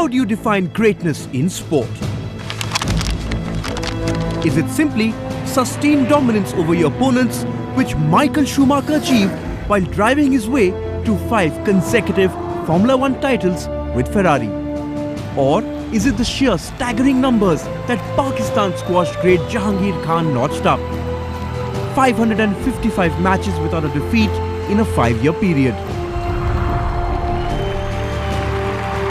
How do you define greatness in sport? Is it simply sustained dominance over your opponents, which Michael Schumacher achieved while driving his way to 5 consecutive Formula One titles with Ferrari? Or is it the sheer staggering numbers that Pakistan squash great Jahangir Khan notched up? 555 matches without a defeat in a 5-year period.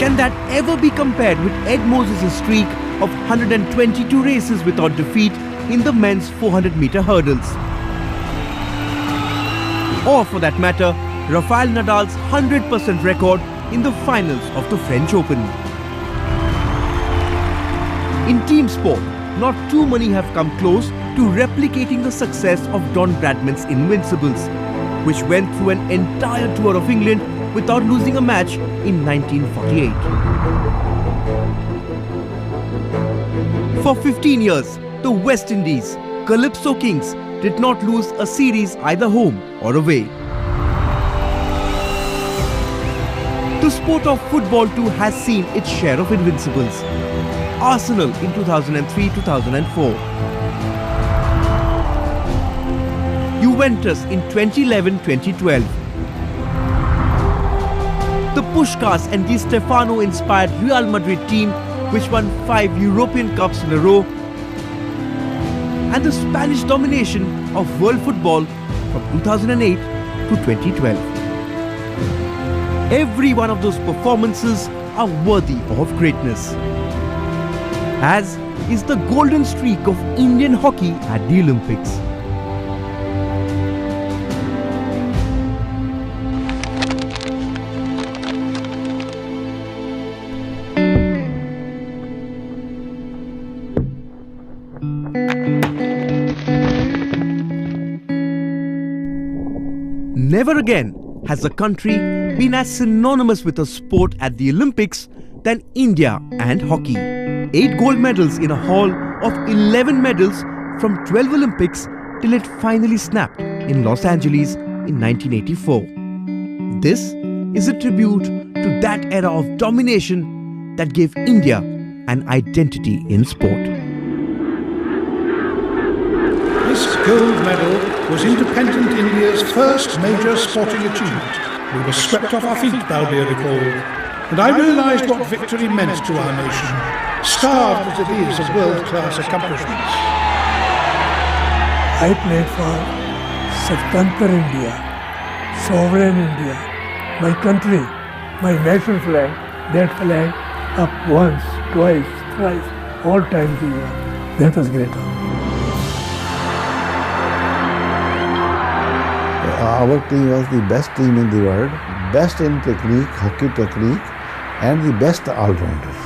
Can that ever be compared with Ed Moses' streak of 122 races without defeat in the men's 400-meter hurdles? Or for that matter, Rafael Nadal's 100% record in the finals of the French Open? In team sport, not too many have come close to replicating the success of Don Bradman's Invincibles, which went through an entire tour of England without losing a match in 1948. For 15 years, the West Indies, Calypso Kings, did not lose a series either home or away. The sport of football too has seen its share of invincibles. Arsenal in 2003-2004. Juventus in 2011-2012. The Puskás and Di Stefano inspired Real Madrid team, which won 5 European Cups in a row, and the Spanish domination of world football from 2008 to 2012. Every one of those performances are worthy of greatness, as is the golden streak of Indian hockey at the Olympics. Never again has a country been as synonymous with a sport at the Olympics than India and hockey. 8 gold medals in a haul of 11 medals from 12 Olympics till it finally snapped in Los Angeles in 1984. This is a tribute to that era of domination that gave India an identity in sport. This gold medal was independent India's first major sporting achievement. We were swept off our feet, Balbir recalled, and I realised what victory meant to our nation, starved as it is of world-class accomplishments. I played for Swatantra India, sovereign India, my country, my national flag, that flag up once, twice, thrice, all times we won. That was great honor. Our team was the best team in the world, best in technique, hockey technique, and the best all-rounders.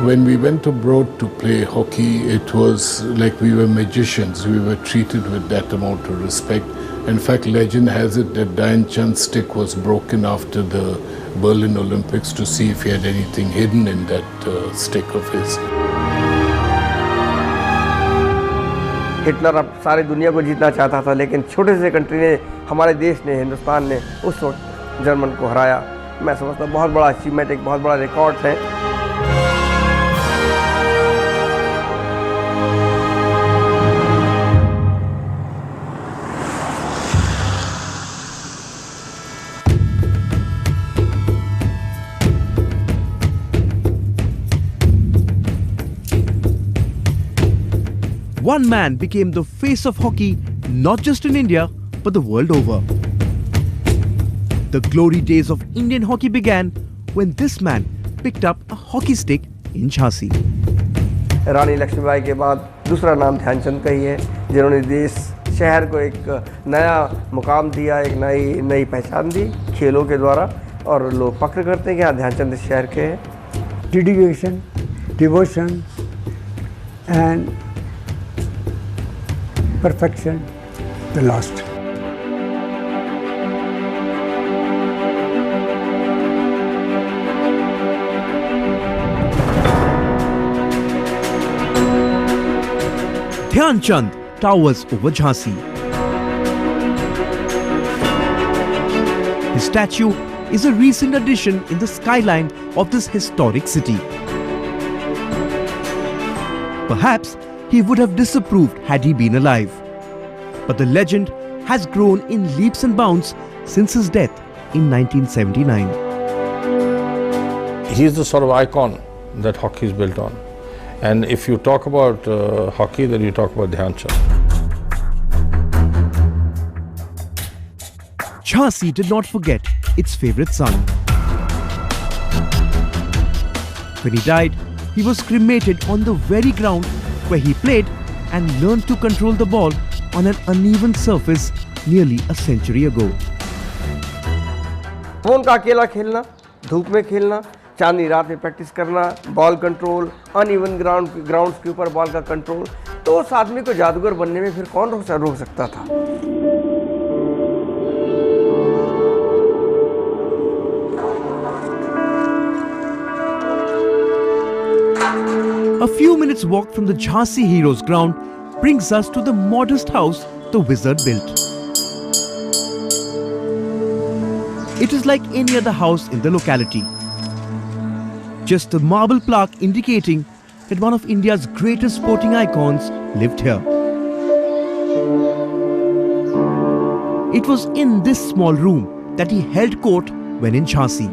When we went abroad to play hockey, it was like we were magicians. We were treated with that amount of respect. In fact, legend has it that Dhyan Chand's stick was broken after the Berlin Olympics to see if he had anything hidden in that stick of his. Hitler अब सारी दुनिया को जीतना चाहता था, लेकिन छोटे से कंट्री ने, हमारे देश ने, हिंदुस्तान ने उस वक्त जर्मन को हराया। मैं समझता हूँ बहुत बड़ा अचीवमेंट, एक बहुत बड़ा रिकॉर्ड है। One man became the face of hockey not just in India but the world over. The glory days of Indian hockey began when this man picked up a hockey stick in Jhansi. रानी लक्ष्मीबाई के बाद दूसरा नाम ध्यानचंद का ही है, जिन्होंने देश शहर को एक नया मुकाम दिया, एक नई पहचान दी खेलों के द्वारा, और लोग फख्र करते हैं कि हाँ ध्यानचंद इस शहर के हैं। Dedication, devotion and perfection, the last. Dhyan Chand towers over Jhansi. His statue is a recent addition in the skyline of this historic city. Perhaps he would have disapproved had he been alive. But the legend has grown in leaps and bounds since his death in 1979. He is the sort of icon that hockey is built on. And if you talk about hockey, then you talk about Dhyan Chand. Jhansi did not forget its favourite son. When he died, he was cremated on the very ground where he played and learned to control the ball on an uneven surface nearly a century ago. Phone का अकेला खेलना, धूप में खेलना, चांदनी रात में practice करना, ball control, uneven grounds के ऊपर बॉल का कंट्रोल, तो उस आदमी को जादूगर बनने में फिर कौन रोक सकता था? A few minutes walk from the Jhansi Heroes ground brings us to the modest house the wizard built. It is like any other house in the locality. Just a marble plaque indicating that one of India's greatest sporting icons lived here. It was in this small room that he held court when in Jhansi,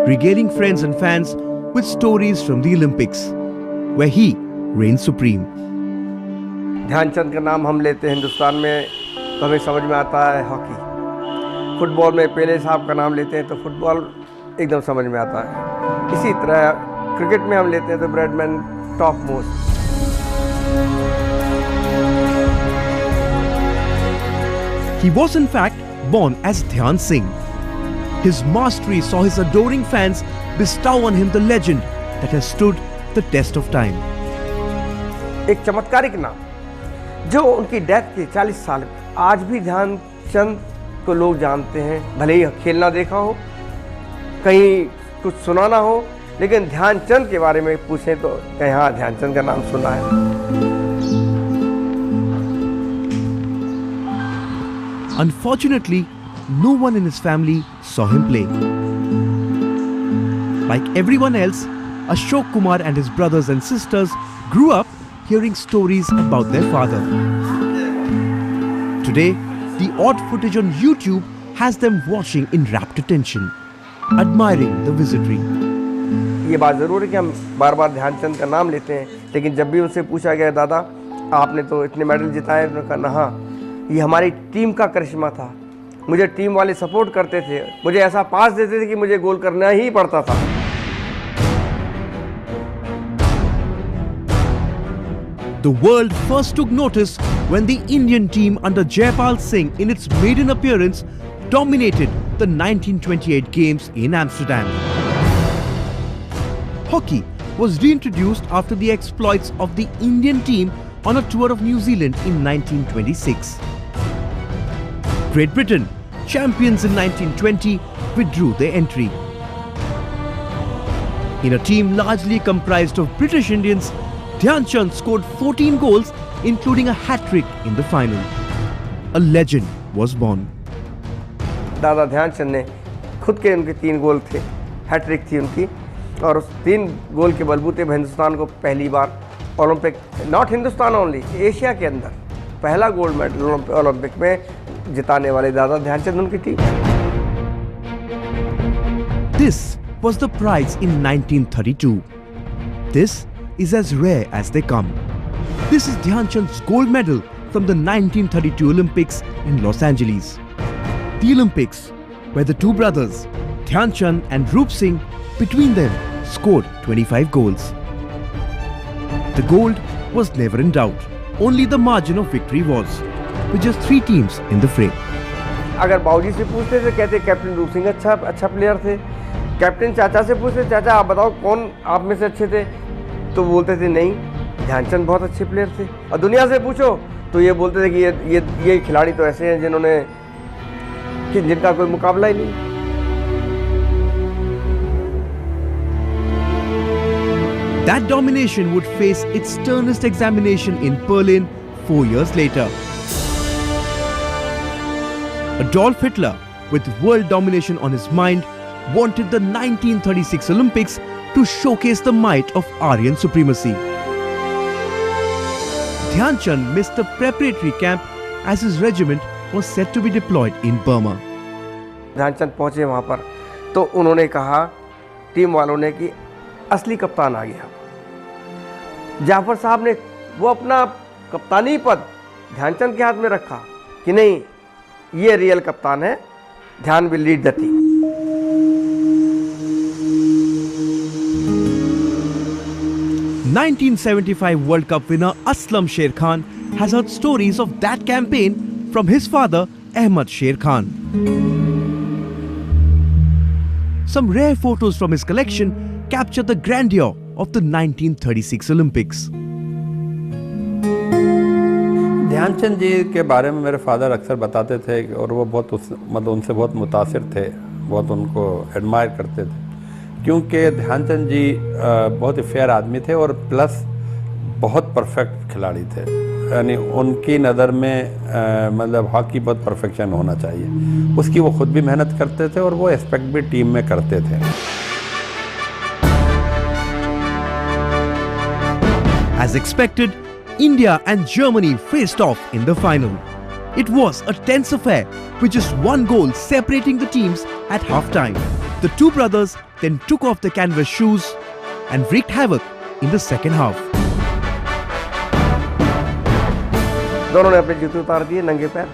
regaling friends and fans with stories from the Olympics, where he reigned supreme. Dhyanchand का नाम हम लेते हैं हिंदुस्तान में तो हमें समझ में आता है हॉकी। फुटबॉल में पेले साहब का नाम लेते हैं तो फुटबॉल एकदम समझ में आता है। इसी तरह क्रिकेट में हम लेते हैं तो Bradman top most. He was in fact born as Dhyan Singh. His mastery saw his adoring fans bestow on him the legend that has stood the test of time. एक चमत्कारिक नाम जो उनकी डेथ के 40 साल आज भी ध्यानचंद को लोग जानते हैं, भले ही खेलना देखा हो, कहीं कुछ सुना ना हो, लेकिन ध्यानचंद के बारे में पूछें तो कहीं हाँ ध्यानचंद का नाम सुना है। Unfortunately, no one in his family saw him play. Like everyone else, Ashok Kumar and his brothers and sisters grew up hearing stories about their father. Today, the odd footage on YouTube has them watching in rapt attention, admiring the wizardry. ये बात ज़रूर है कि हम बार बार ध्यानचंद का नाम लेते हैं, लेकिन जब भी उनसे पूछा गया दादा आपने तो इतने मेडल जिताए, उन्होंने कहा हाँ ये हमारी टीम का करिश्मा था, मुझे टीम वाले सपोर्ट करते थे, मुझे ऐसा पास देते थे कि मुझे गोल करना ही पड़ता था। The world first took notice when the Indian team under Jaipal Singh in its maiden appearance dominated the 1928 Games in Amsterdam. Hockey was reintroduced after the exploits of the Indian team on a tour of New Zealand in 1926. Great Britain, champions in 1920, withdrew their entry. In a team largely comprised of British Indians, Dhyan Chand scored 14 goals, including a hat-trick in the final. A legend was born. दादा ध्यानचंद ने खुद के उनके 3 गोल थे, hat trick थी उनकी, और उस 3 गोल के बलबूते हिंदुस्तान को पहली बार Olympic, not Hindustan only, Asia के अंदर पहला गोल्ड मेडल ओलंपिक में जिताने वाले दादा ध्यानचंद उनकी team. This was the prize in 1932. This is as rare as they come. This is Dhyan Chand's gold medal from the 1932 Olympics in Los Angeles. The Olympics, where the two brothers, Dhyan Chand and Roop Singh, between them scored 25 goals. The gold was never in doubt. Only the margin of victory was, with just 3 teams in the fray. अगर बाबूजी से पूछते थे कहते captain रूप सिंह अच्छा player थे, captain चाचा से पूछते चाचा आप बताओ कौन आप में से अच्छे थे, तो बोलते थे नहीं ध्यानचंद बहुत अच्छे प्लेयर थे। और दुनिया से पूछो तो ये बोलते थे कि ये खिलाड़ी तो ऐसे हैं जिनका कोई मुकाबला ही नहीं। That domination would face its sternest examination in Berlin 4 years later. Adolf Hitler with world domination on his mind, wanted the 1936 Olympics to showcase the might of Aryan supremacy. Dhyan Chand missed the preparatory camp as his regiment was set to be deployed in Burma. Dhyanchand पहुंचे वहाँ पर तो उन्होंने कहा team वालों ने कि असली कप्तान आ गया। जाफर साहब ने वो अपना कप्तानी पद ध्यानचंद के हाथ में रखा कि नहीं, ये रियल कप्तान है, ध्यान will lead the team. (1975) World Cup winner Aslam Sher Khan has heard stories of that campaign from his father Ahmad Sher Khan. Some rare photos from his collection capture the grandeur of the 1936 Olympics. Dhyanchand जी के बारे में मेरे father अक्सर बताते थे और वो बहुत मतलब उनसे बहुत मुतासिर थे, बहुत उनको एडमायर करते थे, क्योंकि ध्यानचंद जी बहुत ही फेयर आदमी थे और प्लस बहुत परफेक्ट खिलाड़ी थे। यानी उनकी नज़र में मतलब हॉकी बहुत परफेक्शन होना चाहिए, उसकी वो खुद भी मेहनत करते थे और वो एक्सपेक्ट भी टीम में करते थे। As expected, India and Germany faced off in the final. It was a tense affair with just one goal separating the teams at halftime. The two brothers then took off their canvas shoes and wreaked havoc in the second half. दोनों ने अपने जूते उतार दिए नंगे पैर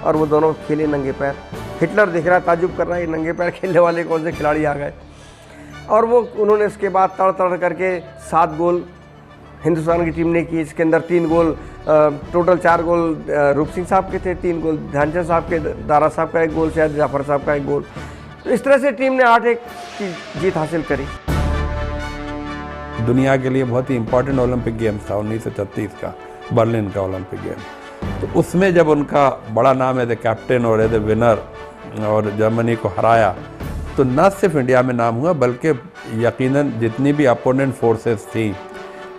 और वो दोनों खेले नंगे पैर। हिटलर देख रहा, ताजुब कर रहा है, नंगे पैर खेलने वाले कौन से खिलाड़ी आ गए। और वो उन्होंने इसके बाद तड़ करके 7 गोल हिंदुस्तान की टीम ने की। इसके अंदर 3 गोल टोटल 4 गोल रूप सिंह साहब के थे, 3 गोल ध्यानचंद साहब के, दारा साहब का 1 गोल, शायद जाफर साहब का 1 गोल। तो इस तरह से टीम ने 8-1 की जीत हासिल करी। दुनिया के लिए बहुत ही इम्पोर्टेंट ओलंपिक गेम्स था 1936 का, बर्लिन का ओलंपिक गेम। तो उसमें जब उनका बड़ा नाम एज ए कैप्टन और एज ए विनर और जर्मनी को हराया, तो न सिर्फ इंडिया में नाम हुआ बल्कि यकीनन जितनी भी अपोनेंट फोर्सेस थी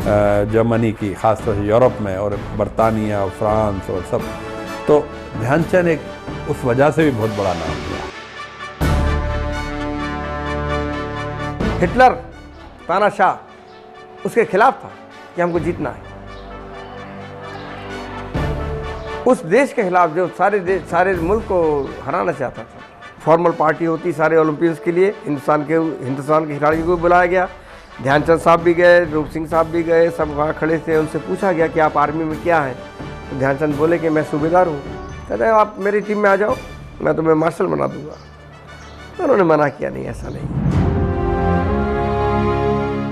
जर्मनी की, ख़ासतौर से यूरोप में और बरतानिया और फ्रांस और सब, तो ध्यानचंद एक उस वजह से भी बहुत बड़ा नाम हुआ। हिटलर तानाशाह उसके खिलाफ था कि हमको जीतना है। उस देश के खिलाफ जो सारे मुल्क को हराना चाहता था। फॉर्मल पार्टी होती सारे ओलंपिक्स के लिए, हिंदुस्तान के खिलाड़ियों को बुलाया गया। ध्यानचंद साहब भी गए, रूप सिंह साहब भी गए, सब वहाँ खड़े थे। उनसे पूछा गया कि आप आर्मी में क्या हैं? तो ध्यानचंद बोले कि मैं सूबेदार हूँ। कहते हैं आप मेरी टीम में आ जाओ, मैं तुम्हें मार्शल बना दूंगा। तो उन्होंने मना किया, नहीं ऐसा नहीं।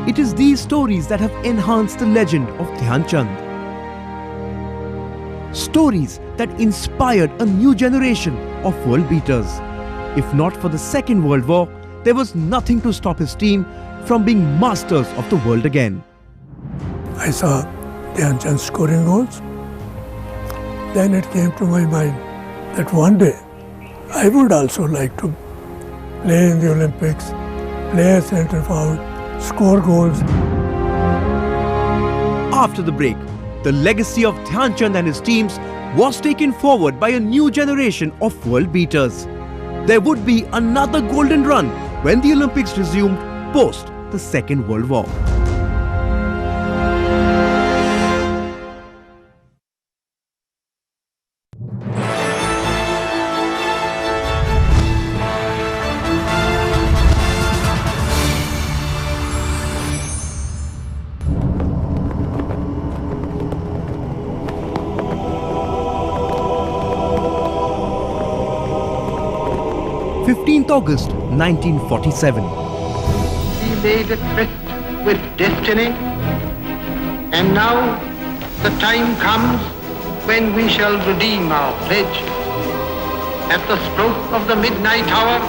It is these stories that have enhanced the legend of Dhyan Chand. Stories that inspired a new generation of world beaters. If not for the Second World War, there was nothing to stop his team from being masters of the world again. I saw Dhyan Chand scoring goals. Then it came to my mind that one day I would also like to play in the Olympics, play as centre forward, score goals. After the break, the legacy of Dhyan Chand and his teams was taken forward by a new generation of world beaters. There would be another golden run when the Olympics resumed post the Second World War. August 1947. He made a tryst with destiny, and now the time comes when we shall redeem our pledge. At the stroke of the midnight hour,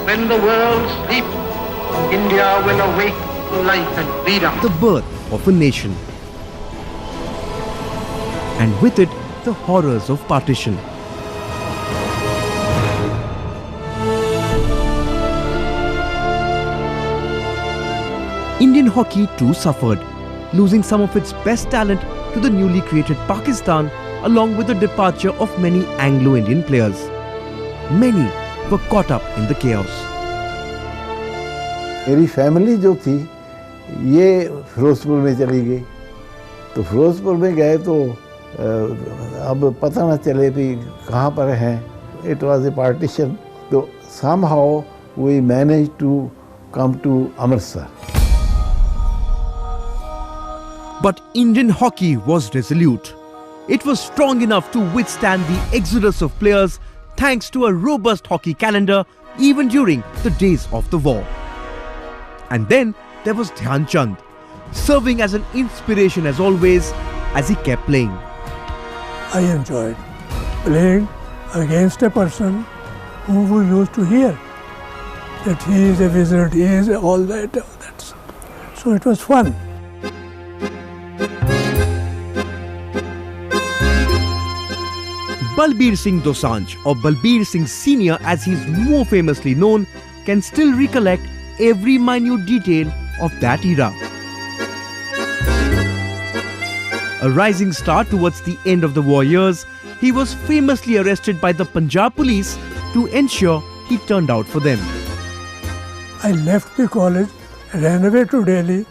when the world sleeps, India will awake to life and freedom. The birth of a nation. And with it, the horrors of partition. Indian hockey too suffered, losing some of its best talent to the newly created Pakistan, along with the departure of many Anglo-Indian players. Many were caught up in the chaos. मेरी family जो थी ये फिरोजपुर में चली गई, तो फिरोजपुर में गए तो अब पता न चले कि कहाँ पर हैं. It was a partition. So somehow we managed to come to Amritsar. But Indian hockey was resolute. It was strong enough to withstand the exodus of players thanks to a robust hockey calendar even during the days of the war. And then there was Dhyan Chand, serving as an inspiration as always as he kept playing. I enjoyed playing against a person who we used to hear that he is a wizard, he is all that. So it was fun. Balbir Singh Dosanjh, or Balbir Singh Senior as he is more famously known, can still recollect every minute detail of that era. A rising star towards the end of the war years, he was famously arrested by the Punjab police to ensure he turned out for them. I left the college, ran away to Delhi,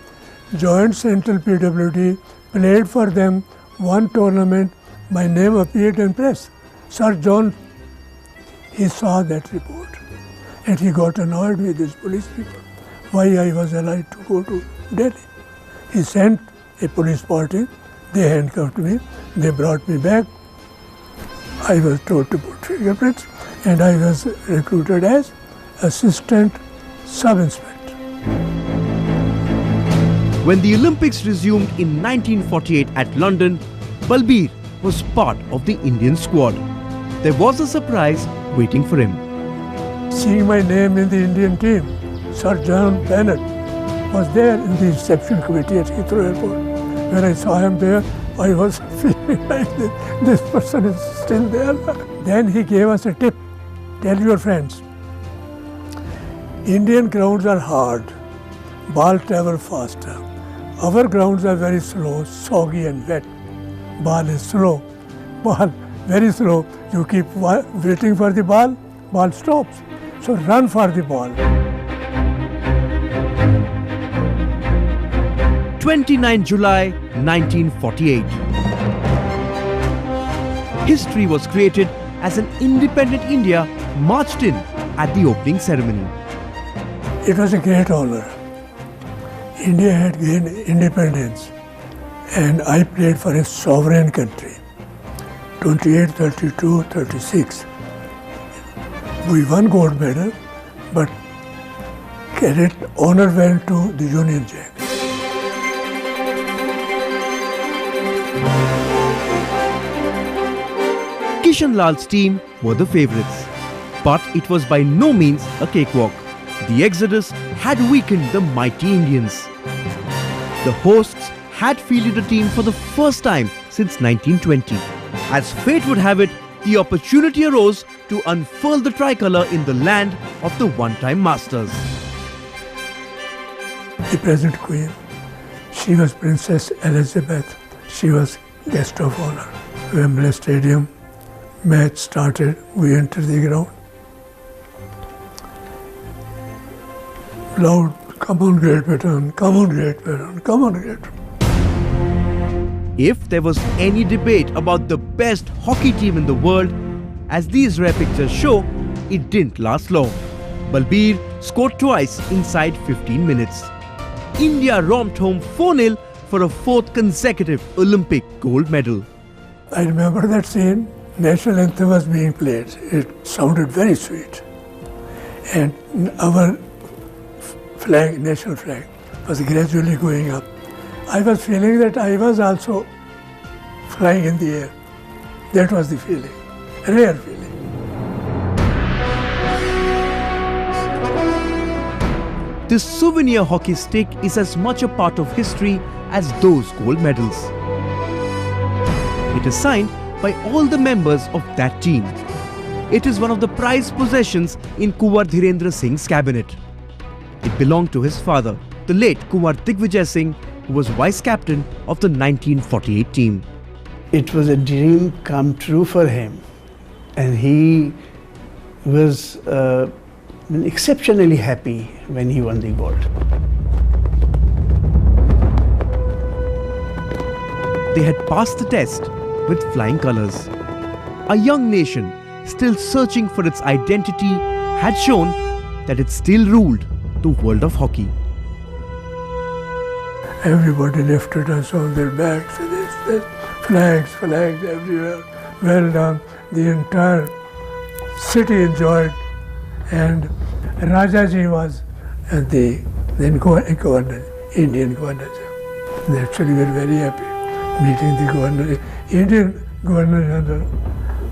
joined Central PWD, played for them, won tournament, my name appeared in press. Sir John, he saw that report and he got annoyed with his police people. Why I was allowed to go to Delhi. He sent a police party, they handcuffed me, they brought me back. I was told to put fingerprints and I was recruited as assistant sub-inspector. When the Olympics resumed in 1948 at London, Balbir was part of the Indian squad. There was a surprise waiting for him. Seeing my name in the Indian team, Sir John Bennett was there in the reception committee at Heathrow Airport. When I saw him there, I was feeling like this person is still there. Then he gave us a tip. Tell your friends, Indian grounds are hard, ball travel faster. Our grounds are very slow, soggy and wet. Ball is slow, ball very slow. You keep waiting for the ball, ball stops. So run for the ball. 29 July 1948. History was created as an independent India marched in at the opening ceremony. It was a great honor. India had gained independence and I played for a sovereign country. 28, 32, 36. We won gold medal, but credit, honor went to the Union Jack. Kishan Lal's team were the favourites, but it was by no means a cakewalk. The exodus had weakened the mighty Indians. The hosts had fielded a team for the first time since 1920. As fate would have it, the opportunity arose to unfurl the tricolour in the land of the one-time masters. The present queen, she was Princess Elizabeth. She was guest of honor. Wembley Stadium, match started, we entered the ground. Loud, come on Great Britain, come on Great Britain, come on Great Britain. If there was any debate about the best hockey team in the world, as these rare pictures show, it didn't last long. Balbir scored twice inside 15 minutes. India romped home 4-0 for a fourth consecutive Olympic gold medal. I remember that scene. National anthem was being played. It sounded very sweet. And our flag, national flag, was gradually going up. I was feeling that I was also flying in the air. That was the feeling, a rare feeling. This souvenir hockey stick is as much a part of history as those gold medals. It is signed by all the members of that team. It is one of the prized possessions in Kunwar Dhirendra Singh's cabinet. It belonged to his father, the late Kunwar Digvijay Singh, who was vice captain of the 1948 team. It was a dream come true for him, and he was exceptionally happy when he won the gold. They had passed the test with flying colours. A young nation, still searching for its identity, had shown that it still ruled the world of hockey. Everybody lifted us on their backs, and there's flags everywhere. Well done. The entire city enjoyed, and Rajaji was the then governor, Indian governor. And actually, we were very happy meeting the governor, Indian governor general.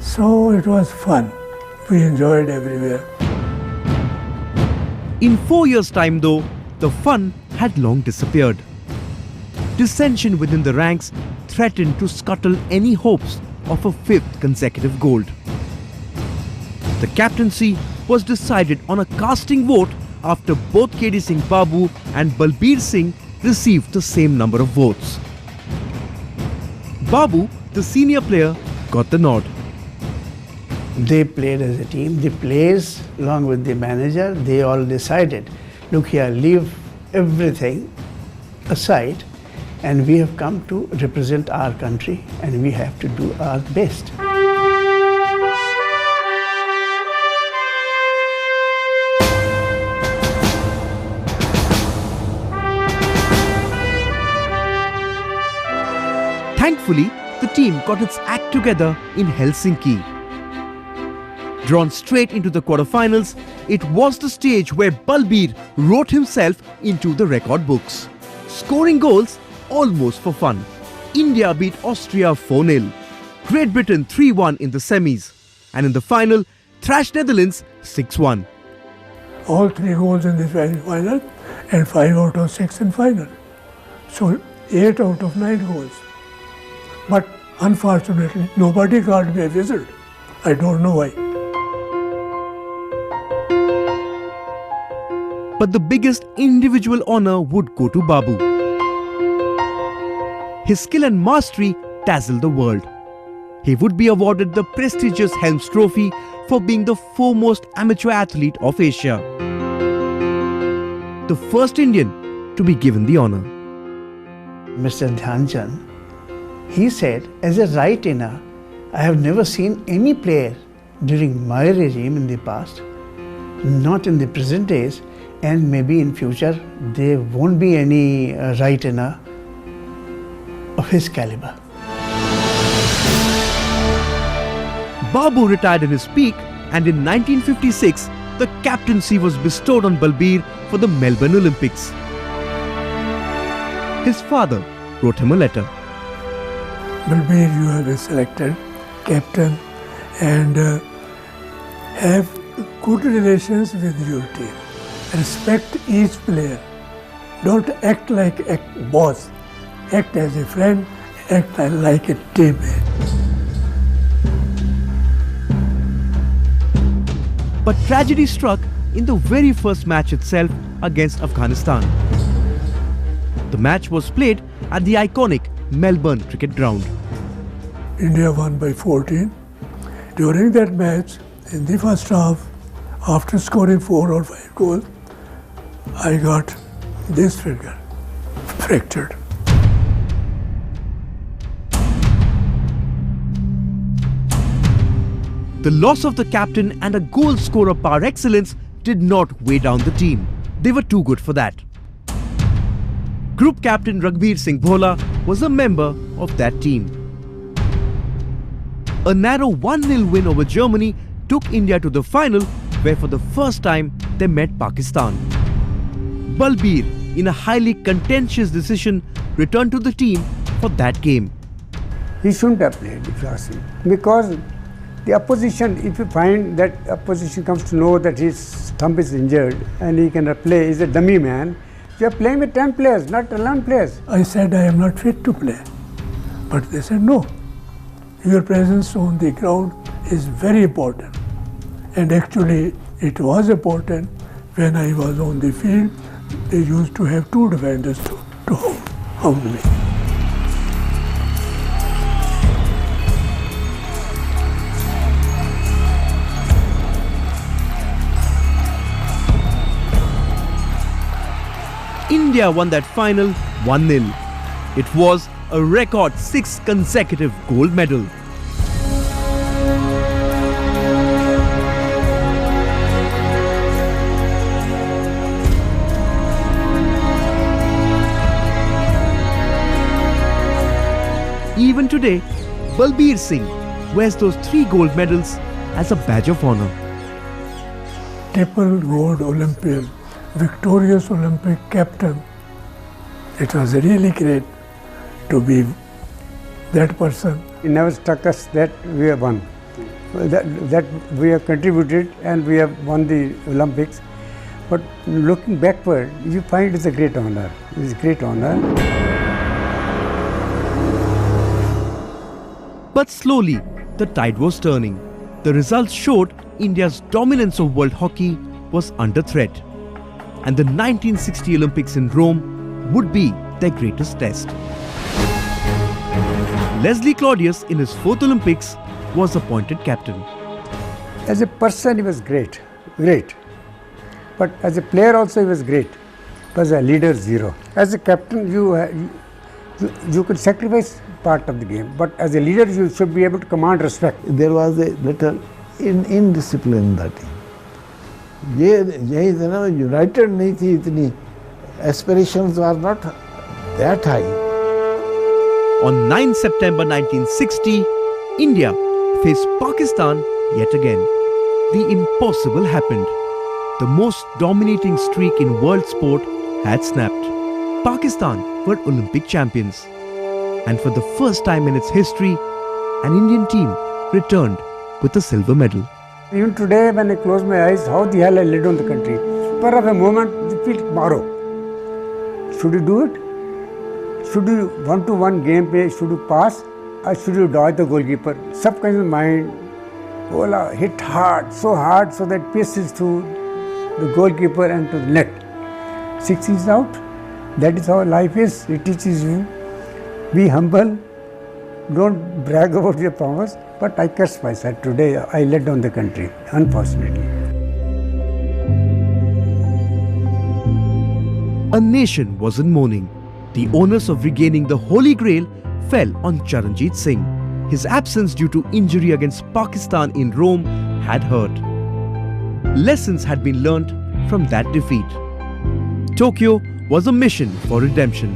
So it was fun. We enjoyed everywhere. In 4 years' time, though, the fun had long disappeared. Dissension within the ranks threatened to scuttle any hopes of a fifth consecutive gold. The captaincy was decided on a casting vote after both KD Singh Babu and Balbir Singh received the same number of votes. Babu, the senior player, got the nod. They played as a team. The players, along with the manager, they all decided, look here, leave everything aside, and we have come to represent our country, and we have to do our best. Thankfully, the team got its act together in Helsinki. Drawn straight into the quarterfinals, it was the stage where Balbir wrote himself into the record books. Scoring goals almost for fun. India beat Austria 4-0, Great Britain 3-1 in the semis, and in the final, thrashed Netherlands 6-1. All 3 goals in the final and 5 out of 6 in final. So 8 out of 9 goals. But unfortunately, nobody called me a wizard. I don't know why. But the biggest individual honour would go to Babu. His skill and mastery dazzled the world. He would be awarded the prestigious Helms Trophy for being the foremost amateur athlete of Asia. The first Indian to be given the honour. Mr. Dhyan Chand, he said, as a right-hander, I have never seen any player during my regime in the past, not in the present days, and maybe in future there won't be any right-hander of his caliber. Babu retired in his peak, and in 1956, the captaincy was bestowed on Balbir for the Melbourne Olympics. His father wrote him a letter. Balbir, you have been selected captain and have good relations with your team. Respect each player. Don't act like a boss. Act as a friend, act like a teammate. But tragedy struck in the very first match itself against Afghanistan. The match was played at the iconic Melbourne Cricket Ground. India won by 14. During that match, in the first half, after scoring 4 or 5 goals, I got this finger fractured. The loss of the captain and a goal scorer par excellence did not weigh down the team. They were too good for that. Group captain Raghbir Singh Bhola was a member of that team. A narrow 1-0 win over Germany took India to the final, where for the first time they met Pakistan. Balbir, in a highly contentious decision, returned to the team for that game. He shouldn't have played if you ask me, because the opposition, if you find that opposition comes to know that his thumb is injured and he cannot play, he's a dummy man, you are playing with 10 players, not 11 players. I said I am not fit to play. But they said no. Your presence on the ground is very important. And actually it was important. When I was on the field, they used to have 2 defenders to hold me. India won that final 1-0. It was a record 6 consecutive gold medal. Even today, Balbir Singh wears those 3 gold medals as a badge of honor. Triple gold Olympian, victorious Olympic captain. It was really great to be that person. It never struck us that we have won, that we have contributed and we have won the Olympics. But looking backward, you find it's a great honor. It's a great honor. But slowly, the tide was turning. The results showed India's dominance of world hockey was under threat. And the 1960 Olympics in Rome would be their greatest test. Leslie Claudius, in his 4th Olympics, was appointed captain. As a person, he was great. But as a player also, he was great. But as a leader, zero. As a captain, you could sacrifice part of the game, but as a leader, you should be able to command respect. There was a little indiscipline in that team. यही था ना, united नहीं थी इतनी. Aspirations were not that high. On 9 September 1960, India faced Pakistan yet again. The impossible happened. The most dominating streak in world sport had snapped. Pakistan were Olympic champions. And for the first time in its history, an Indian team returned with a silver medal. Even today, when I close my eyes, how the hell I led on the country? For a moment, you feel tomorrow. Should you do it? Should you 1-to-1 game play? Should you pass? Or should you dodge the goalkeeper? Subconscious mind, hit hard so that passes to the goalkeeper and to the net. 6 is out. That is how life is. It teaches you. Be humble, don't brag about your powers, but I curse myself. Today I let down the country, unfortunately. A nation was in mourning. The onus of regaining the Holy Grail fell on Charanjit Singh. His absence due to injury against Pakistan in Rome had hurt. Lessons had been learnt from that defeat. Tokyo was a mission for redemption.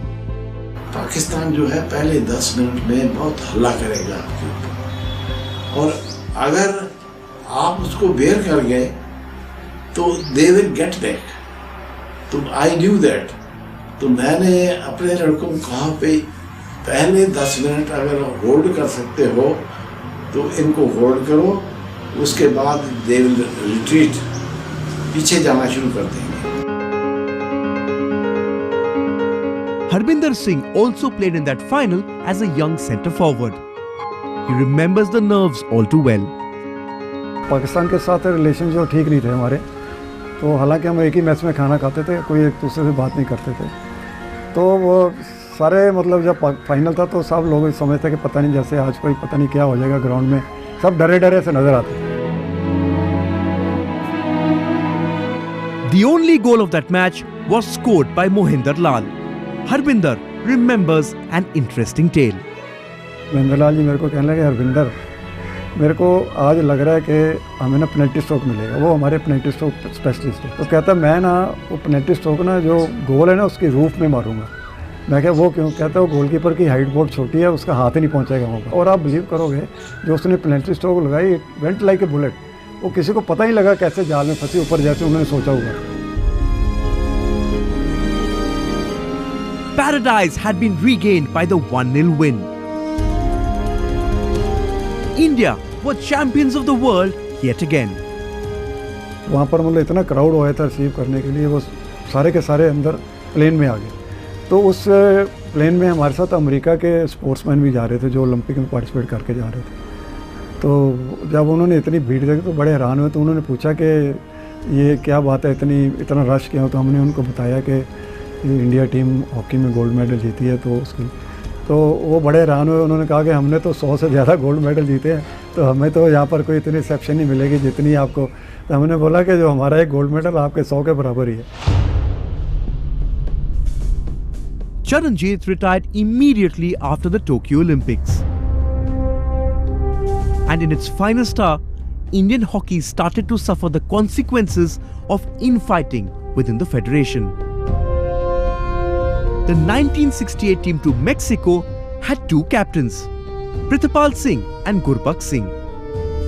Pakistan जो है पहले 10 minute में बहुत हल्ला करेगा आपके ऊपर, और अगर आप उसको बेर कर गए तो दे विल गेट बैक. तो आई न्यू दैट. तो मैंने अपने लड़कों को कहा पे पहले 10 मिनट अगर होल्ड कर सकते हो तो इनको होल्ड करो, उसके बाद दे विल रिट्रीट, पीछे जाना शुरू कर देंगे. Harbinder Singh also played in that final as a young centre forward. He remembers the nerves all too well. Pakistan के साथ रिलेशन जो ठीक नहीं थे हमारे, तो हालांकि हम एक ही मैच में खाना खाते थे, कोई एक दूसरे से बात नहीं करते थे. तो वो सारे मतलब जब फाइनल था तो सब लोग समझते कि पता नहीं, जैसे आज कोई पता नहीं क्या हो जाएगा ग्राउंड में, सब डरे डरे से नजर आते. The only goal of that match was scored by Mohinder Lal. Harbinder remembers an interesting tale. Mohinder Lal ji मेरे को कहने लगे, हरविंदर मेरे को आज लग रहा है कि हमें ना पेनल्टी स्ट्रोक मिलेगा. वो हमारे पेनल्टी स्ट्रोक स्पेशलिस्ट है. तो कहता मैं ना वो पेनल्टी स्ट्रोक ना जो गोल है ना उसकी रूफ में मारूंगा. मैं क्या वो क्यों? कहता है वो गोलकीपर की हाइट बहुत छोटी है, उसका हाथ ही नहीं पहुंचेगा वहाँ पर. और आप बिलीव करोगे, जो उसने पेनल्टी स्ट्रोक लगाई, it went like a bullet. वो किसी को पता ही लगा कैसे जाल में फंसी ऊपर, जैसे उन्होंने सोचा होगा. Paradise had been regained by the 1-0 win. India were champions of the world yet again. वहाँ पर मतलब इतना क्राउड हुआ था रिसीव करने के लिए, वो सारे के सारे अंदर प्लेन में आ गए. तो उस प्लेन में हमारे साथ अमेरिका के स्पोर्ट्समैन भी जा रहे थे जो ओलंपिक में पार्टिसिपेट करके जा रहे थे. तो जब उन्होंने इतनी भीड़ देखी तो बड़े हैरान हुए. तो उन्होंने पूछा कि ये क्या बात है, इतना रश क्यों? तो हमने उनको बताया कि इंडिया टीम हॉकी में गोल्ड मेडल जीती है. तो उसकी तो वो बड़े हैरान हुए. उन्होंने कहा कि हमने तो 100 से ज़्यादा गोल्ड मेडल जीते हैं, तो हमें तो यहाँ पर कोई इतनी रिसेप्शन नहीं मिलेगी जितनी आपको. तो हमने बोला कि जो हमारा एक गोल्ड मेडल आपके 100 के बराबर ही है. Charanjit retired immediately after the Tokyo Olympics. And in its finest hour, Indian hockey started to suffer the consequences of infighting within the federation. The 1968 team to Mexico had two captains, Prithipal Singh and Gurbakh Singh.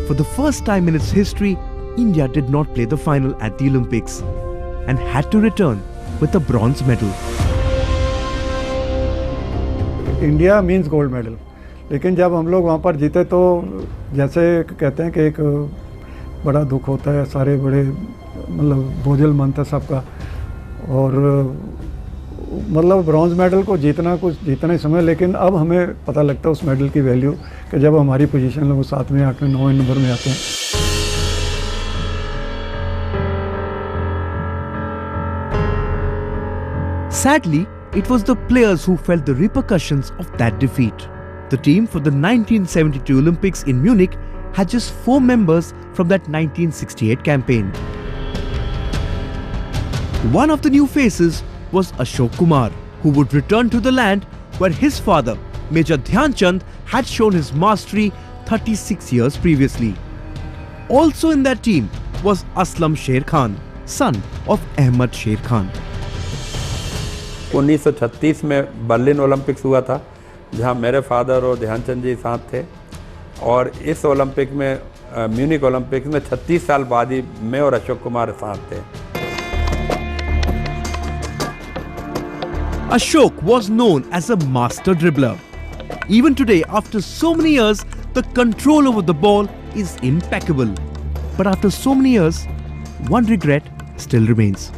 For the first time in its history, India did not play the final at the Olympics and had to return with a bronze medal. India means gold medal, लेकिन जब हम लोग वहाँ पर जीते तो जैसे कहते हैं कि एक बड़ा दुख होता है, सारे बड़े मतलब बोझल मन था सबका, और मतलब ब्रॉन्ज मेडल को जीतना कुछ जीतना ही समय, लेकिन अब हमें पता लगता है उस मेडल की वैल्यू कि जब हमारी पोजीशन लोग 7वें 8वें 9वें नंबर में आते हैं. Sadly, it was the players who felt the repercussions of that defeat. The team for the 1972 Olympics in Munich had just 4 members from that 1968 campaign. One of the new faces was Ashok Kumar, who would return to the land where his father, Major Dhyan Chand, had shown his mastery 36 years previously. Also in that team was Aslam Sher Khan, son of Ahmad Sher Khan. 1936 में Berlin Olympics हुआ था, जहां मेरे father और ध्यानचंद जी साथ थे, और इस ओलंपिक में म्यूनिक ओलंपिक्स में 36 साल बाद ही मैं और अशोक कुमार साथ थे. Ashok was known as a master dribbler. Even today, after so many years, the control over the ball is impeccable. But after so many years, one regret still remains.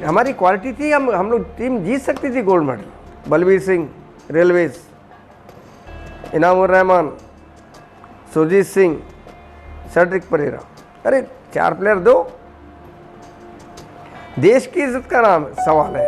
हमारी quality थी, हम लोग टीम जीत सकती थी gold medal. Balbir Singh railways, Inamur Rahman, Surjit Singh, Cedric Pereira, अरे 4 player दो, देश की इज्जत का नाम सवाल है.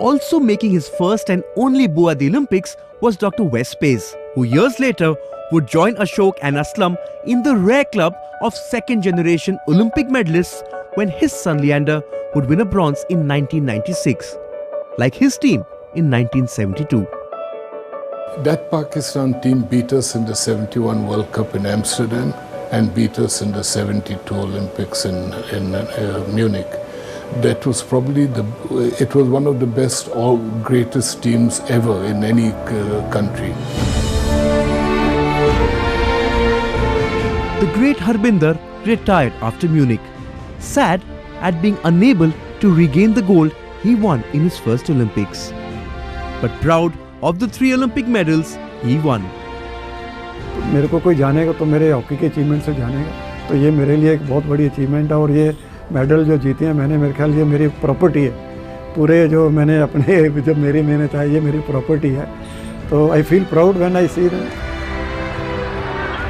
Also making his first and only bow at the Olympics was Dr. Wes Paice, who years later would join Ashok and Aslam in the rare club of second-generation Olympic medalists when his son Leander would win a bronze in 1996, like his team in 1972. That Pakistan team beat us in the 71 World Cup in Amsterdam and beat us in the 72 Olympics in Munich. That was probably it was one of the best or greatest teams ever in any country. The great Harbinder retired after Munich, sad at being unable to regain the gold he won in his first Olympics, but proud of the 3 Olympic medals he won. मेरे को कोई जानेगा तो मेरे hockey के achievement से जानेगा, तो ये मेरे लिए एक बहुत बड़ी अचीवमेंट है, और ये मेडल जो जीते हैं मैंने, मेरे ख्याल ये मेरी प्रॉपर्टी है. पूरे जो मैंने अपने जब मेरी मेहनत है, ये मेरी प्रॉपर्टी है, तो I feel proud when I see that.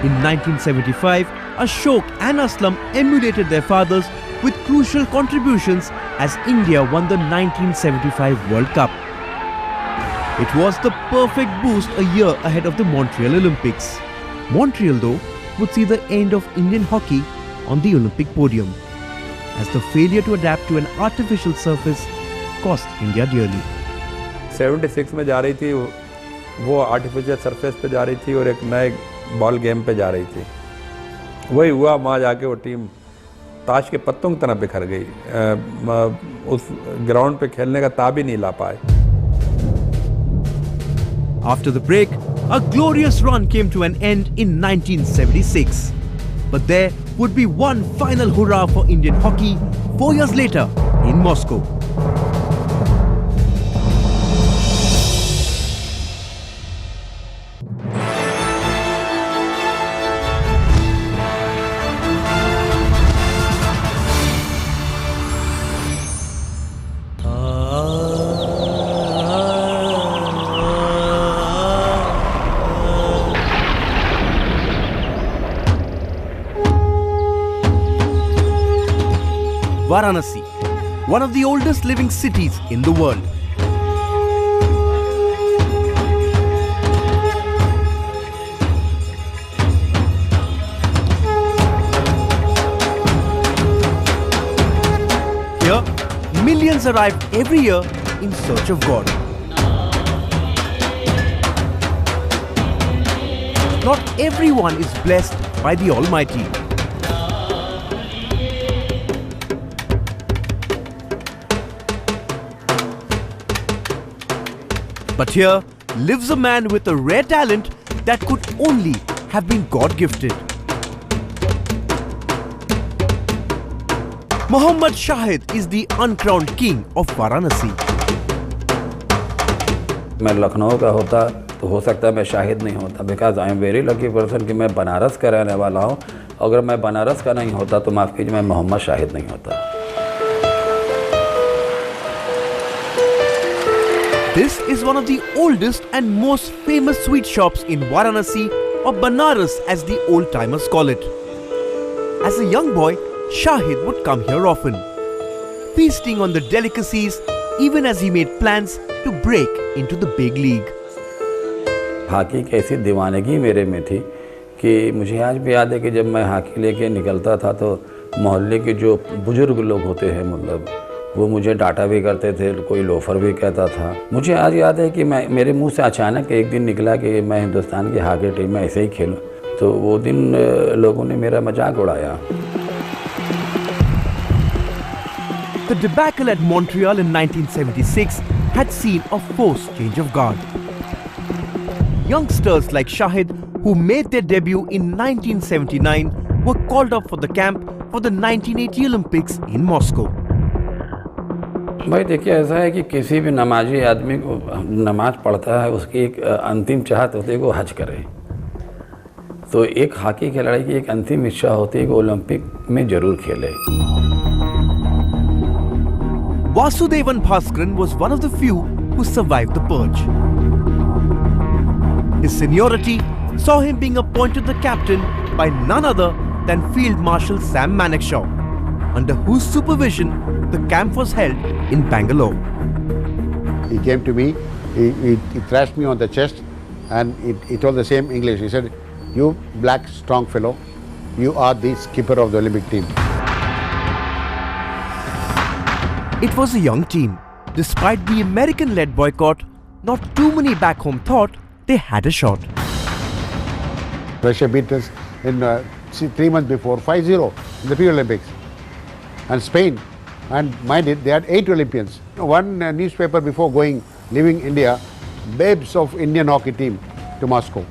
In 1975, Ashok and Aslam emulated their fathers with crucial contributions as India won the 1975 World Cup. It was the perfect boost a year ahead of the Montreal Olympics. Montreal, though, would see the end of Indian hockey on the Olympic podium, as the failure to adapt to an artificial surface cost India dearly. 76 में जा रही थी, वो artificial surface पे जा रही थी और एक नए बॉल गेम पे जा रही थी. वही हुआ, वहाँ जाके वो टीम ताश के पत्तों की तरह बिखर गई. उस ग्राउंड पे खेलने का ताब ही नहीं ला पाए. After the break, a glorious run came to an end in 1976. But there would be one final hurrah for Indian hockey 4 years later in Moscow. Varanasi, one of the oldest living cities in the world. here, millions arrive every year in search of God. Not everyone is blessed by the Almighty. But here lives a man with a rare talent that could only have been God-gifted. Muhammad Shahid is the uncrowned king of Varanasi. मैं लखनऊ का होता तो हो सकता है मैं शाहिद नहीं होता, because I am very lucky person कि मैं बनारस का रहने वाला हूँ। अगर मैं बनारस का नहीं होता तो माफ़ कीजिए मैं मोहम्मद शाहिद नहीं होता। This is one of the oldest and most famous sweet shops in Varanasi, or Banaras as the old-timers call it. As a young boy, Shahid would come here often, feasting on the delicacies even as he made plans to break into the big league. Hockey की ऐसी दीवानगी मेरे में थी कि मुझे आज भी याद है कि जब मैं हॉकी लेके निकलता था तो मोहल्ले के जो बुजुर्ग लोग होते हैं मतलब वो मुझे डांटा भी करते थे, कोई लोफर भी कहता था। मुझे आज याद है कि मेरे मुंह से अचानक एक दिन निकला कि मैं हिंदुस्तान की हॉकी टीम में ऐसे ही खेलूं, तो वो दिन लोगों ने मेरा मजाक उड़ाया। The debacle at Montreal in 1976 had seen a forced change of guard. Youngsters like Shahid, who made their debut in 1979, were called up for the camp for the 1980 Olympics in Moscow. भाई देखिए ऐसा है कि किसी भी नमाजी आदमी को नमाज पढ़ता है उसकी एक अंतिम चाहत होती है कि वो हज करे। तो एक हॉकी खिलाड़ी की एक अंतिम इच्छा होती है कि ओलंपिक में जरूर खेले। Vasudevan Bhaskaran was one of the few who survived the purge. His seniority saw him being appointed the captain by none other than Field Marshal Sam Manekshaw, under whose supervision the camp was held in Bangalore. He came to me, he thrashed me on the chest and he told the same English. He said, "You black strong fellow, you are the skipper of the Olympic team." It was a young team. Despite the American-led boycott, not too many back home thought they had a shot. Russia beat us in 3 months before, 5-0 in the Pre-Olympics. And Spain, and mind it, they had 8 Olympians. One newspaper before leaving India, babes of Indian hockey team to Moscow.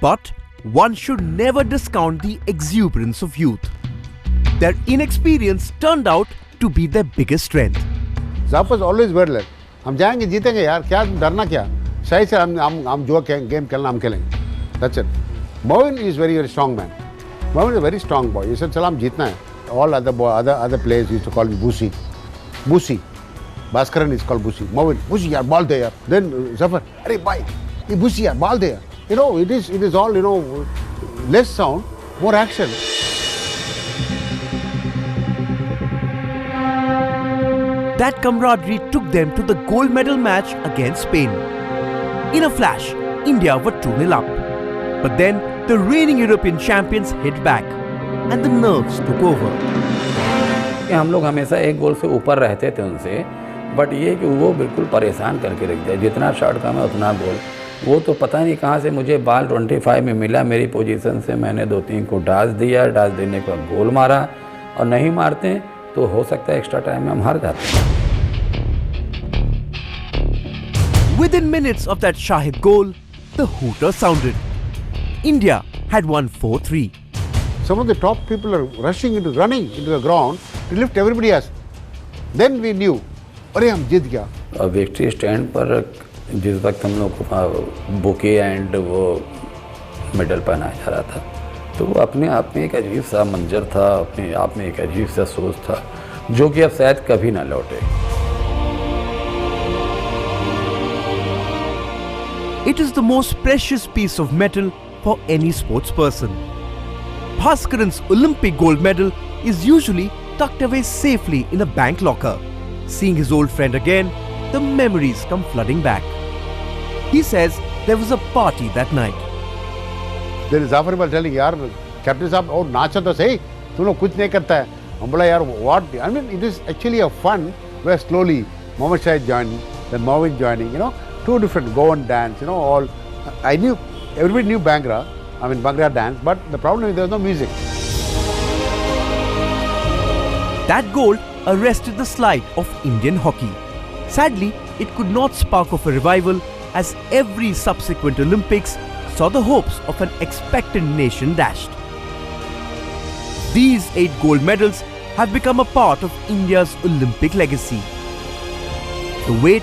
But one should never discount the exuberance of youth. Their inexperience turned out to be their biggest strength. Zaf was always very like, हम जाएंगे जीतेंगे यार, क्या डरना क्या? सही से हम जो गेम खेलना हम खेलेंगे. That's it. Moin is very strong man. Moin is a very strong boy. He said, चल हम जीतना है. All other players used to call me Busi. Busi. Bhaskaran is called Busi. Moin, Busi यार, ball दे यार. Then Zafar, अरे भाई, ये Busi यार, ball दे यार. You know, it is all, you know, less sound, more action. That camaraderie took them to the gold medal match against Spain. In a flash, India were 2-0 up. But then the reigning European champions hit back and the nerves took over. हम लोग हमेशा एक गोल से ऊपर रहते थे उनसे, but ये कि वो बिल्कुल परेशान करके रख दिया। जितना शॉट का मैं उतना गोल। वो तो पता नहीं कहाँ से मुझे बाल 25 में मिला, मेरी पोजीशन से मैंने 2-3 को डाच दिया, डाच देने के बाद गोल मारा, और नहीं मारते तो हो सकता है एक्स्ट्रा टाइम में हम हार जाते हैं। Within minutes of that Shahid goal, the hooter sounded. India had won 4-3. Some of the top people are running into the ground to lift everybody else. Then we knew, अरे हम जीत गया। और victory stand पर जिस वक्त हम लोग को बुके एंड वो मेडल पहनाया जा रहा था, तो वो अपने आप में एक अजीब सा मंजर था, अपने आप में एक अजीब सा सोच था, जो कि अब शायद कभी ना लौटे। It is the most precious piece of metal for any sports person. Bhaskaran's Olympic gold medal is usually tucked away safely in a bank locker. Seeing his old friend again, the memories come flooding back. He says there was a party that night. Then Zafar was telling, यार captain साहब और नाचा तो सही, तुम लोग कुछ नहीं करता है, हम बोला यार what, I mean it is actually a fun where slowly Mohammad Shahid joining, then Moeen joining, you know, two different go and dance, you know, all. I knew, everybody knew Bhangra, I mean Bhangra dance, but the problem is there was no music. That goal arrested the slide of Indian hockey. Sadly, it could not spark off a revival as every subsequent Olympics saw the hopes of an expectant nation dashed. These 8 gold medals have become a part of India's Olympic legacy. The wait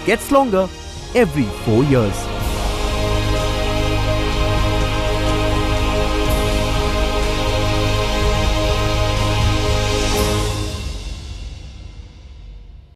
gets longer every 4 years.